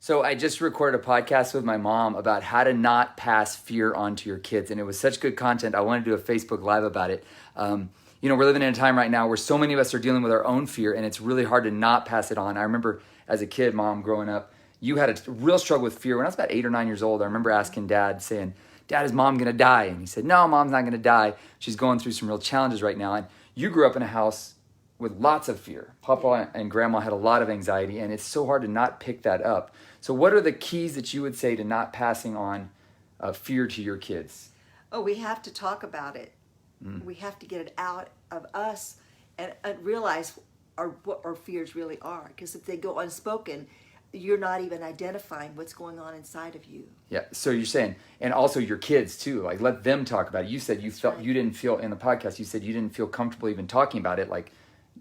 So I just recorded a podcast with my mom about how to not pass fear on to your kids. And it was such good content. I wanted to do a Facebook Live about it. We're living in a time right now where so many of us are dealing with our own fear, and it's really hard to not pass it on. I remember as a kid, Mom, growing up, you had a real struggle with fear. When I was about 8 or 9 years old, I remember asking Dad, saying, Dad, is Mom going to die? And he said, no, Mom's not going to die. She's going through some real challenges right now. And you grew up in a house with lots of fear. Papa and Grandma had a lot of anxiety, and it's so hard to not pick that up. So what are the keys that you would say to not passing on fear to your kids? Oh, we have to talk about it. We have to get it out of us and realize what our fears really are. Because if they go unspoken, you're not even identifying what's going on inside of you. Yeah. So you're saying, and also your kids too, like let them talk about it. You said you didn't feel in the podcast, you said you didn't feel comfortable even talking about it. Like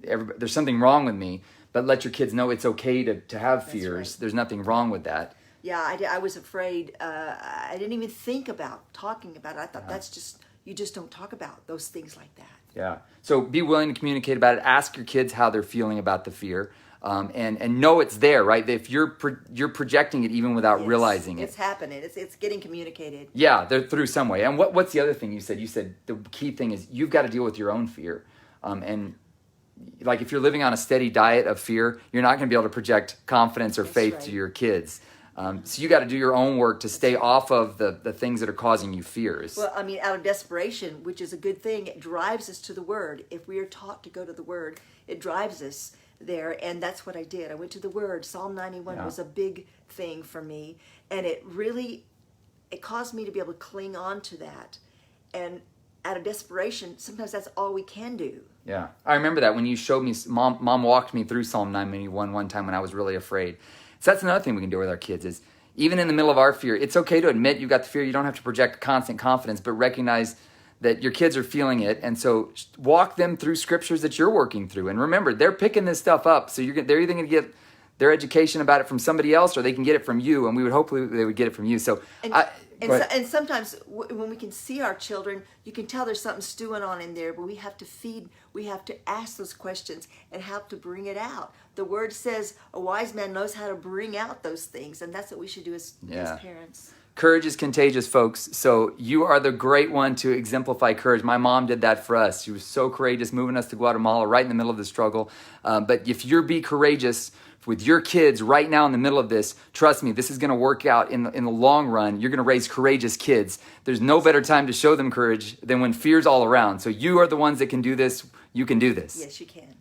there's something wrong with me, but let your kids know it's okay to have fears. Right. There's nothing wrong with that. Yeah, I was afraid. I didn't even think about talking about it. I thought that's just, you just don't talk about those things like that. Yeah. So be willing to communicate about it. Ask your kids how they're feeling about the fear. And know it's there, right? If you're projecting it even without realizing it. It's happening. It's getting communicated. Yeah, they're through some way. And what's the other thing you said? You said the key thing is you've got to deal with your own fear. And like if you're living on a steady diet of fear, you're not going to be able to project confidence or faith to your kids. So you got to do your own work to stay off of the things that are causing you fears. Well, I mean, out of desperation, which is a good thing, it drives us to the Word. If we are taught to go to the Word, it drives us there, and that's what I did. I went to the Word. Psalm 91 was a big thing for me, and it caused me to be able to cling on to that. And out of desperation, sometimes that's all we can do. Yeah, I remember that when you showed me, Mom walked me through Psalm 91 one time when I was really afraid. So that's another thing we can do with our kids is even in the middle of our fear, it's okay to admit you've got the fear. You don't have to project constant confidence, but recognize that your kids are feeling it. And so walk them through scriptures that you're working through. And remember, they're picking this stuff up. So they're either going to get their education about it from somebody else or they can get it from you. And we would hopefully they would get it from you. So and sometimes when we can see our children, you can tell there's something stewing on in there, but we have to ask those questions and help to bring it out. The Word says a wise man knows how to bring out those things, and that's what we should do as parents. Courage is contagious, folks. So you are the great one to exemplify courage. My mom did that for us. She was so courageous, moving us to Guatemala right in the middle of the struggle. But if you're be courageous with your kids right now in the middle of this, trust me, this is going to work out in the long run. You're going to raise courageous kids. There's no better time to show them courage than when fear's all around. So you are the ones that can do this. You can do this. Yes, you can.